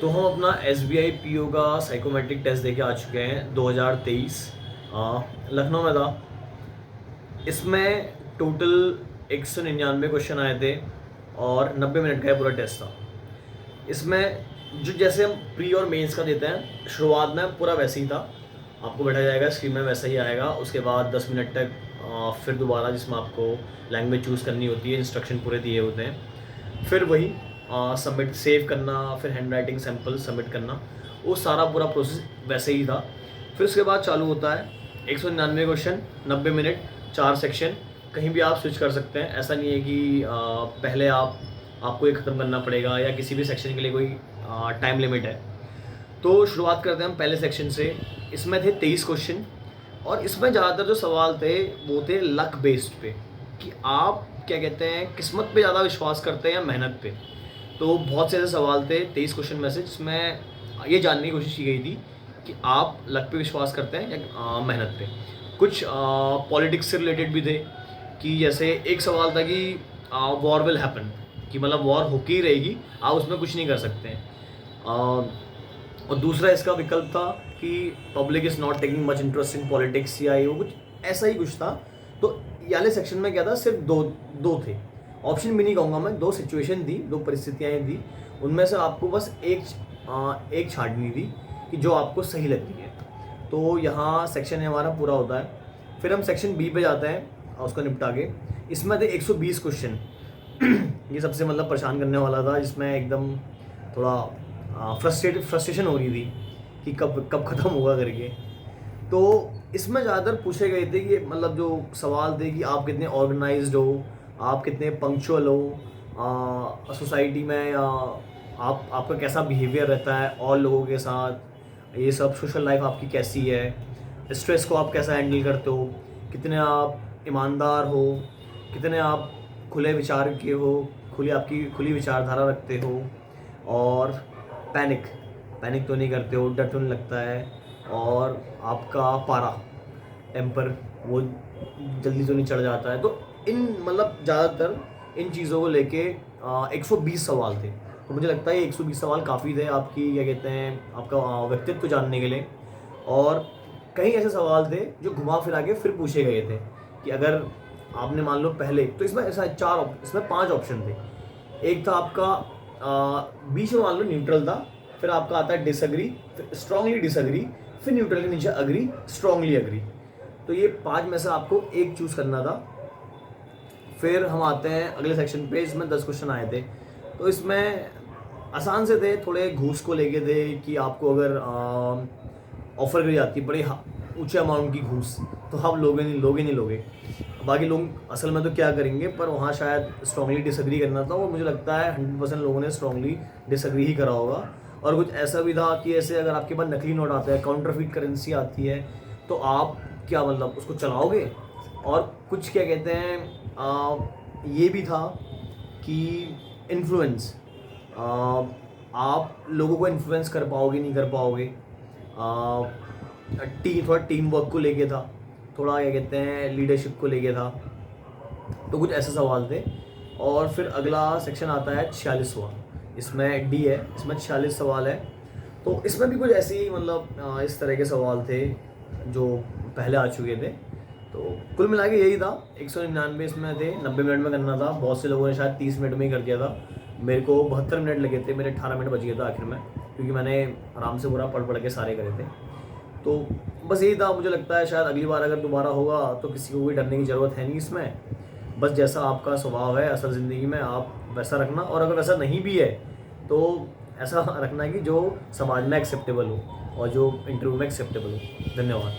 तो हम अपना SBI PO का साइकोमेट्रिक टेस्ट देके आ चुके हैं 2023 लखनऊ में था। इसमें टोटल 199 क्वेश्चन आए थे और 90 मिनट का ये पूरा टेस्ट था। इसमें जो जैसे हम प्री और मेंस का देते हैं, शुरुआत में पूरा वैसे ही था, आपको बैठा जाएगा स्क्रीन में वैसा ही आएगा। उसके बाद 10 मिनट तक फिर दोबारा जिसमें आपको लैंग्वेज चूज़ करनी होती है, इंस्ट्रक्शन पूरे दिए होते हैं, फिर वही सबमिट सेव करना, फिर हैंड राइटिंग सैम्पल सबमिट करना, वो सारा पूरा प्रोसेस वैसे ही था। फिर उसके बाद चालू होता है 199 क्वेश्चन, 90 मिनट, 4 सेक्शन। कहीं भी आप स्विच कर सकते हैं, ऐसा नहीं है कि पहले आपको ये ख़त्म करना पड़ेगा या किसी भी सेक्शन के लिए कोई टाइम लिमिट है। तो शुरुआत करते हैं हम पहले सेक्शन से। इसमें थे 23 क्वेश्चन और इसमें ज़्यादातर जो सवाल थे वो थे लक बेस्ड पे, कि आप क्या कहते हैं, किस्मत पे ज़्यादा विश्वास करते हैं या मेहनत पे। तो बहुत से ऐसे सवाल थे 23 क्वेश्चन में से, जिसमें ये जानने की कोशिश की गई थी कि आप लक पे विश्वास करते हैं या मेहनत पे। कुछ पॉलिटिक्स से रिलेटेड भी थे, कि जैसे एक सवाल था कि वॉर विल हैपन, कि मतलब वॉर होके ही रहेगी, आप उसमें कुछ नहीं कर सकते हैं। और दूसरा इसका विकल्प था कि public is not taking much interest in politics, या ये वो कुछ ऐसा ही कुछ था। तो ये वाले सेक्शन में क्या था, सिर्फ दो थे ऑप्शन, भी नहीं कहूँगा मैं, 2 सिचुएशन थी, 2 परिस्थितियाँ थी। उनमें से आपको बस एक छाँटनी थी कि जो आपको सही लगती है। तो यहाँ सेक्शन हमारा पूरा होता है। फिर हम सेक्शन बी पे जाते हैं उसको निपटा के। इसमें थे 120 क्वेश्चन। ये सबसे मतलब परेशान करने वाला था, जिसमें एकदम थोड़ा फ्रस्ट्रेशन हो रही थी कि कब ख़त्म होगा करके। तो इसमें ज़्यादातर पूछे गए थे कि मतलब जो सवाल थे कि आप कितने ऑर्गेनाइज्ड हो, आप कितने पंक्चुअल हो सोसाइटी में, या आपका कैसा बिहेवियर रहता है और लोगों के साथ, ये सब सोशल लाइफ आपकी कैसी है, स्ट्रेस को आप कैसा हैंडल करते हो, कितने आप ईमानदार हो, कितने आप खुले विचार के हो, आपकी खुली विचारधारा रखते हो, और पैनिक तो नहीं करते हो, डर तो नहीं लगता है, और आपका पारा टेम्पर वो जल्दी तो नहीं चढ़ जाता है। तो इन मतलब ज़्यादातर इन चीज़ों को लेके 120 सवाल थे। तो मुझे लगता है ये 120 सवाल काफ़ी थे आपकी क्या कहते हैं, आपका व्यक्तित्व जानने के लिए। और कई ऐसे सवाल थे जो घुमा फिरा के फिर पूछे गए थे कि अगर आपने मान लो पहले, तो इसमें ऐसा इसमें 5 ऑप्शन थे। एक था आपका बीच में मान लो न्यूट्रल था, फिर आपका आता है डिसएग्री, फिर स्ट्रांगली डिसएग्री, फिर न्यूट्रल के नीचे अग्री, स्ट्रांगली अग्री। तो ये 5 में से आपको एक चूज़ करना था। फिर हम आते हैं अगले सेक्शन पे। इसमें 10 क्वेश्चन आए थे। तो इसमें आसान से थे, थोड़े घूस को लेके थे कि आपको अगर ऑफ़र करी जाती बड़े ऊँचे अमाउंट की घूस, तो आप लोगे। बाकी लोग असल में तो क्या करेंगे, पर वहाँ शायद स्ट्रांगली डिसएग्री करना था, और मुझे लगता है 100% लोगों ने स्ट्रांगली डिसएग्री ही करा होगा। और कुछ ऐसा भी था कि ऐसे अगर आपके पास नकली नोट आता है, काउंटरफीट करेंसी आती है, तो आप क्या मतलब उसको चलाओगे। और कुछ क्या कहते हैं, ये भी था कि इन्फ्लुएंस, आप लोगों को इन्फ्लुएंस कर पाओगे नहीं कर पाओगे। थोड़ा टीम वर्क को लेके था, थोड़ा क्या कहते हैं लीडरशिप को लेके था। तो कुछ ऐसे सवाल थे। और फिर अगला सेक्शन आता है 46वां, इसमें डी है, इसमें 46 सवाल है। तो इसमें भी कुछ ऐसे ही मतलब इस तरह के सवाल थे जो पहले आ चुके थे। तो कुल मिला के यही था, 199 इसमें थे, 90 मिनट में करना था। बहुत से लोगों ने शायद 30 मिनट में ही कर दिया था। मेरे को 72 मिनट लगे थे, मेरे 18 मिनट बच गए थे आखिर में, क्योंकि मैंने आराम से पूरा पढ़ के सारे करे थे। तो बस यही था। मुझे लगता है शायद अगली बार अगर दोबारा होगा तो किसी को भी डरने की ज़रूरत है नहीं इसमें। बस जैसा आपका स्वभाव है असल ज़िंदगी में, आप वैसा रखना, और अगर वैसा नहीं भी है तो ऐसा रखना है कि जो समाज में एक्सेप्टेबल हो और जो इंटरव्यू में एक्सेप्टेबल हो। धन्यवाद।